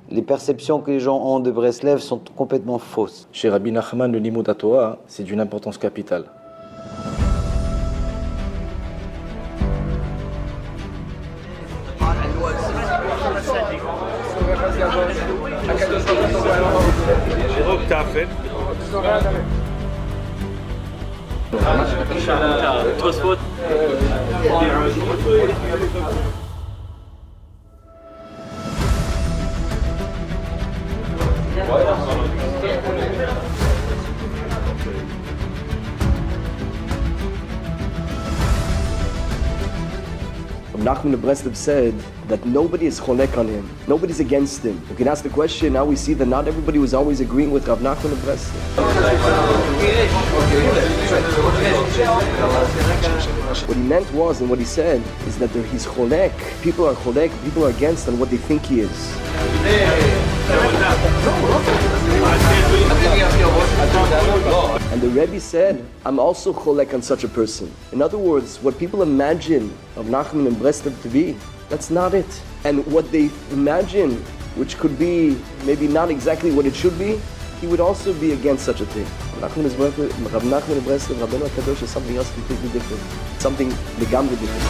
Les perceptions que les gens ont de Breslev sont complètement fausses. Chez Rabbi Nachman, le Limud Torah, c'est d'une importance capitale. Nachman of Breslev said that nobody is cholek on him. Nobody's against him. You can ask the question, now we see that not everybody was always agreeing with Rav Nachman of Breslev. What he meant was, and what he said, is that he's cholek. People are cholek, people are against on what they think he is. And the Rebbe said, I'm also cholek on such a person. In other words, what people imagine of Nachman and Breslev to be, that's not it. And what they imagine, which could be maybe not exactly what it should be, he would also be against such a thing. Rav Nachman and Breslev, Rabbeinu HaKadosh is something else completely different. Something legamri different.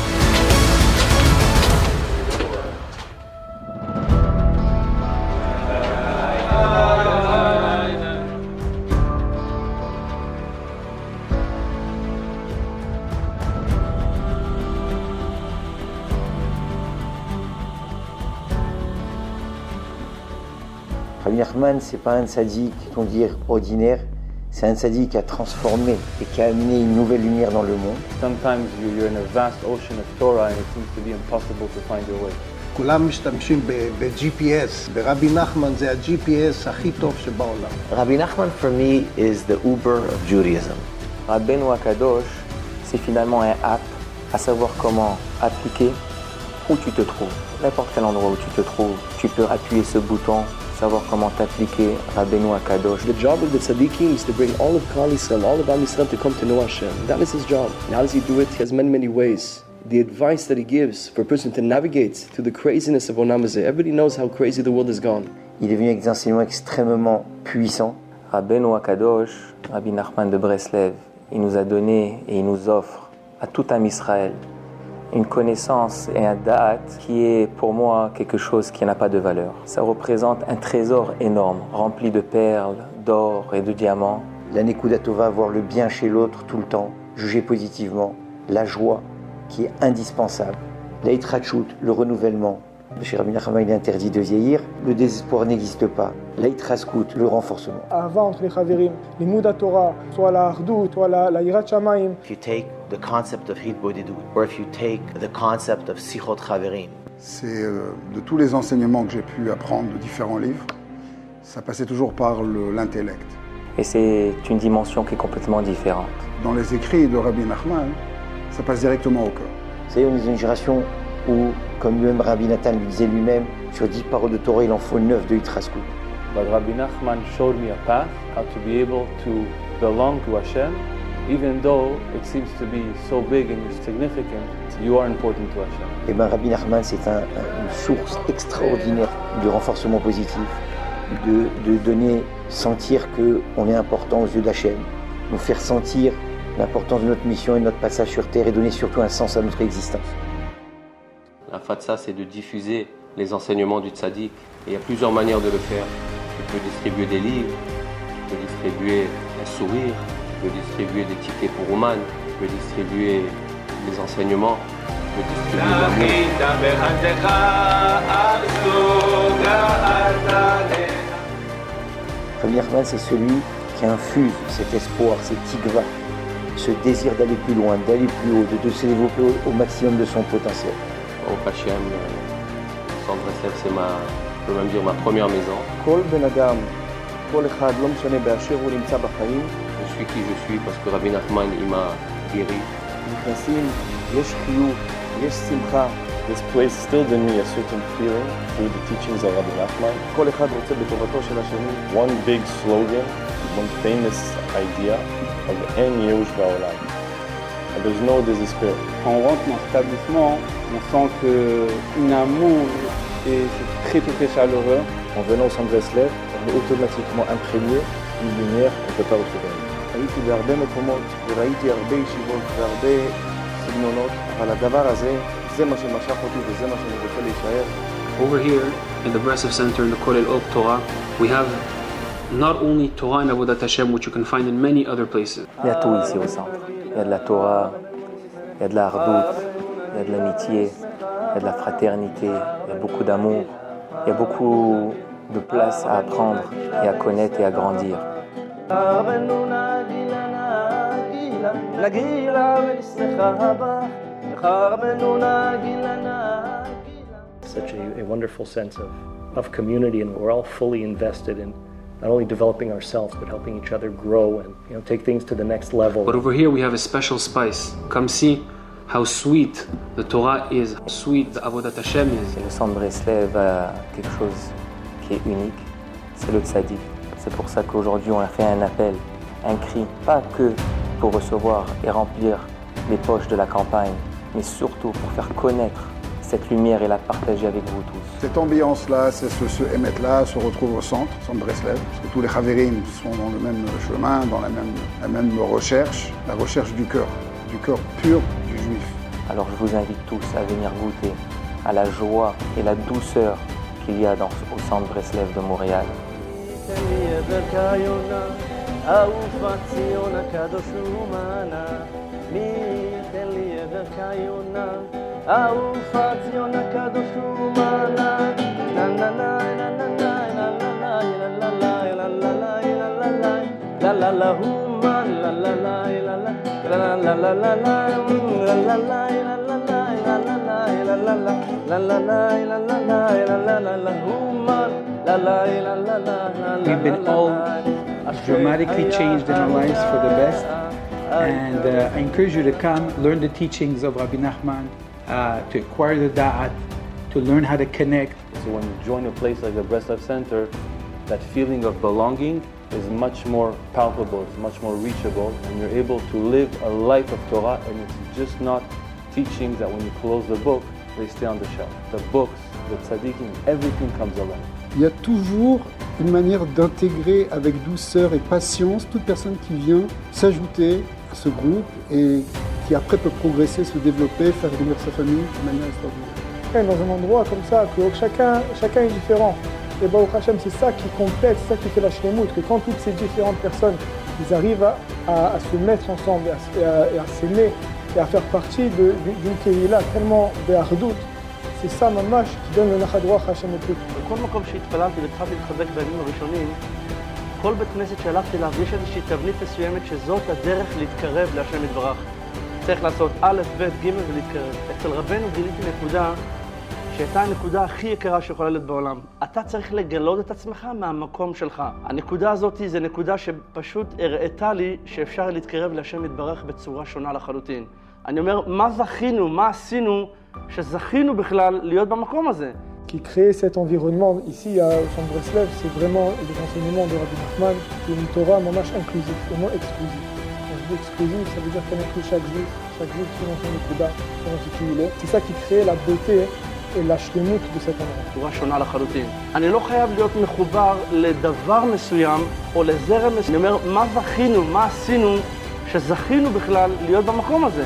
Rabbi Nachman, c'est pas un tzaddik, on dire, ordinaire, c'est un tzaddik qui a transformé et qui a amené une nouvelle lumière dans le monde. Sometimes you're in a vast ocean of Torah and it seems to be impossible to find your way. כולם משתמשים ב-GPS, ברבי נחמן זה ה-GPS הכי טוב שבעולם. Rabbi Nachman for me is the Uber of Judaism. Rabbeinu HaKadosh, c'est finalement un app à savoir comment appliquer où tu te trouves. N'importe quel endroit où tu te trouves, tu peux appuyer ce bouton, savoir comment t'appliquer Rabbeinu HaKadosh. The job of the tzaddikim is to bring all of Klal Yisrael, all of Am Yisrael to come to know Hashem. That is his job. And how does he do it? He has many, many ways. The advice that he gives for a person to navigate through the craziness of Olam Hazeh. Everybody knows how crazy the world has gone. Il est venu avec des enseignements extrêmement puissants. Rabbeinu HaKadosh, Rabbi Nachman de Breslev, il nous a donné et il nous offre à tout Am Israël une connaissance et un da'at qui est pour moi quelque chose qui n'a pas de valeur. Ça représente un trésor énorme, rempli de perles, d'or et de diamants. La Nekuda Tova, voir le bien chez l'autre tout le temps, juger positivement, la joie qui est indispensable, la Yitrachut, le renouvellement. Chez Rabbi Nachman, il est interdit de vieillir, le désespoir n'existe pas, la Yitraskut, le renforcement. אהבה entre les חברים, לימוד התורה, soit la האחדות, soit la יראת שמיים. If you take the concept of Hitbodedut, or if you take the concept of Sichot Chaverim. C'est de tous les enseignements que j'ai pu apprendre de différents livres, ça passait toujours par l'intellect. Et c'est une dimension qui est complètement différente. Dans les écrits de Rabbi Nachman, ça passe directement au cœur. Vous savez, on est dans une génération où, comme lui-même Rabbi Nathan lui disait lui-même, sur 10 paroles de Torah, il en faut 9 de Yitraskut. But Rabbi Nachman showed me a path how to be able to belong to Hashem, even though it seems to be so big and significant, you are important to Hashem. Et bien Rabbi Nachman, c'est une source extraordinaire de renforcement positif, de donner, sentir qu'on est important aux yeux d'Hachem, nous faire sentir l'importance de notre mission et de notre passage sur Terre et donner surtout un sens à notre existence. La fatsa, c'est de diffuser les enseignements du tzaddik. Et il y a plusieurs manières de le faire. Tu peux distribuer des livres, tu peux distribuer un sourire, tu peux distribuer des tickets pour Ouman, tu peux distribuer des enseignements, tu peux distribuer de l'amour. Rabbi Nachman, c'est celui qui infuse cet espoir, cette tikva, ce désir d'aller plus loin, d'aller plus haut, de se développer au maximum de son potentiel. Au Hachem, Centre Breslev, c'est je peux même dire ma première maison. כל בן אדם, כל אחד, לא משנה באשר הוא נמצא בחיים. Je suis qui je suis parce que Rabbi Nachman, il m'a guéri. נכנסים, יש חיוך, יש שמחה. This place still gives me a certain feeling through the teachings of Rabbi Nachman. כל אחד רוצה בטובתו של השני. One big slogan, one famous idea of אין ייאוש בעולם. And there's no despair. Quand on rentre dans cet établissement, on sent qu'un amour et c'est très très très chaleureux. En venant au centre Breslev, on est automatiquement imprégné d'une lumière qu'on ne peut pas retrouver. הייתי בהרבה מקומות וראיתי הרבה ישיבות והרבה סגנונות, אבל הדבר הזה, זה מה שמשך אותי וזה מה שאני רוצה להישאר. Over here in the Breslev Center in the Kollel Oak Torah, we have not only Torah and Avodat Hashem, which you can find in many other places. Il y a tout ici au centre. Il y a de la Torah, il y a de la hardout, il y a de l'amitié, il y a de la fraternité, il y a beaucoup d'amour, il y a beaucoup de place à apprendre et à connaître et à grandir. Such a wonderful sense of community, and we're all fully invested in not only developing ourselves but helping each other grow and take things to the next level. But over here we have a special spice. Come see how sweet the Torah is, how sweet the Avodat Hashem is. Le centre Breslev a quelque chose qui est unique, c'est le tzaddik. C'est pour ça qu'aujourd'hui on a fait un appel, un cri, pas que pour recevoir et remplir les poches de la campagne, mais surtout pour faire connaître cette lumière et la partager avec vous tous. Cette ambiance-là, ce émet-là se retrouve au centre Breslev, parce que tous les Haverim sont dans le même chemin, dans la même recherche, la recherche du cœur pur du juif. Alors je vous invite tous à venir goûter à la joie et la douceur qu'il y a au centre Breslev de Montréal. We've been all dramatically changed in our lives for the best, and I encourage you to come, learn the teachings of Rabbi Nachman, to acquire the da'at, to learn how to connect. So when you join a place like the Breslev Center, that feeling of belonging is much more palpable, it's much more reachable, and you're able to live a life of Torah, and it's just not teachings that when you close the book, they stay on the shelf. The books, the tzaddikim, everything comes alive. Il y a toujours une manière d'intégrer avec douceur et patience toute personne qui vient s'ajouter à ce groupe et qui après peut progresser, se développer, faire grandir sa famille de manière extraordinaire. Dans un endroit comme ça, que chacun est différent. Et Baruch Hashem, c'est ça qui complète, c'est ça qui fait la shlemut, que quand toutes ces différentes personnes, ils arrivent à se mettre ensemble et à s'aimer et à faire partie d'une kehila tellement בהרדות, c'est ça ממש qui donne le נחת רוח השם לפי. בכל מקום שהתפללתי והתחלתי להתחזק בימים הראשונים, כל בית כנסת שהלכתי אליו יש איזושהי תבנית מסוימת שזאת הדרך להתקרב להשם יתברך. צריך לעשות א', ב', ג' ולהתקרב. אצל רבנו גיליתי נקודה שהייתה הנקודה הכי יקרה שיכולה להיות בעולם. אתה צריך לגלות את עצמך מהמקום שלך. הנקודה הזאת זה נקודה שפשוט הראתה לי שאפשר להתקרב להשם יתברך בצורה שונה לחלוטין. אני אומר, מה זכינו, מה עשינו שזכינו בכלל להיות במקום הזה? Qui crée cet environnement ici au centre Breslev, c'est vraiment les enseignements de Rabbi Nachman, qui est une Torah mamash inclusive, et non exclusive. Quand je dis exclusive, ça veut dire qu'elle inclut chaque juif selon son nekuda, selon ce qu'il est. C'est ça qui crée la beauté et la shlemut de cet endroit. צורה שונה לחלוטין. אני לא חייב להיות מחובר לדבר מסוים או לזרם מסוים. אני אומר, מה זכינו, מה עשינו שזכינו בכלל להיות במקום הזה?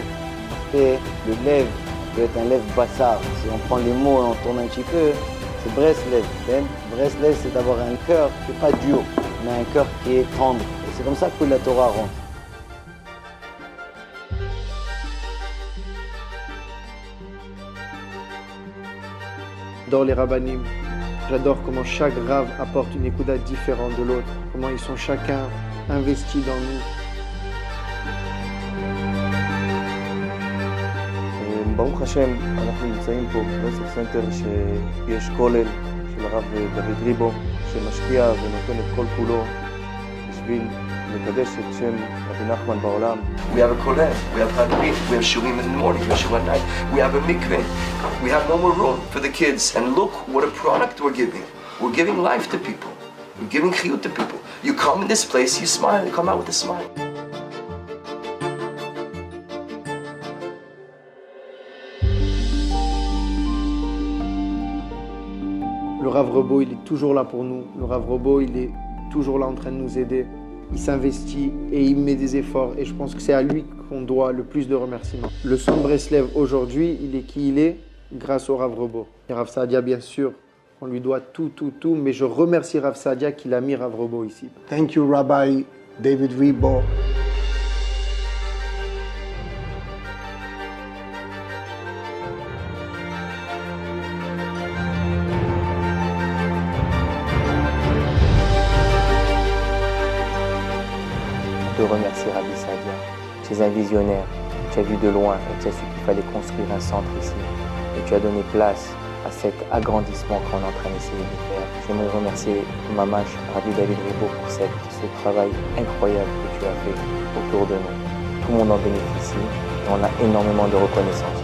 Le lève peut être un lève bassar. Si on prend les mots et on tourne un petit peu, c'est Breslev. Breslev, c'est d'avoir un cœur qui n'est pas dur, mais un cœur qui est tendre. Et c'est comme ça que la Torah rentre. J'adore les rabbanim, j'adore comment chaque rave apporte une ékouda différente de l'autre, comment ils sont chacun investis dans nous. ברוך השם, אנחנו נמצאים פה בברסלב סנטר שיש כולל של הרב דוד ריבו שמשקיע ונותן את כל כולו בשביל לקדש את שם רבי נחמן בעולם. We have a kollel, we have hanurim, we have shurim in the morning, we have shurim at night, we have a mikveh, we have no more room for the kids, and look what a product we're giving. We're giving life to people, we're giving chiyut to people. You come in this place, you smile, you come out with a smile. Le Rav Rebo, il est toujours là pour nous. Le Rav Rebo, il est toujours là en train de nous aider. Il s'investit et il met des efforts. Et je pense que c'est à lui qu'on doit le plus de remerciements. Le son de Breslev aujourd'hui, il est qui il est grâce au Rav Rebo. Et Rav Saadia, bien sûr, on lui doit tout. Mais je remercie Rav Saadia qu'il a mis Rav Rebo ici. Thank you, Rabbi David Rebo. De remercier Rabbi Saadia. Tu es un visionnaire, tu as vu de loin et tu as su qu'il fallait construire un centre ici. Et tu as donné place à cet agrandissement qu'on est en train d'essayer de faire. J'aimerais remercier Mamash, Rabbi David Rebo pour ce travail incroyable que tu as fait autour de nous. Tout le monde en bénéficie et on a énormément de reconnaissance.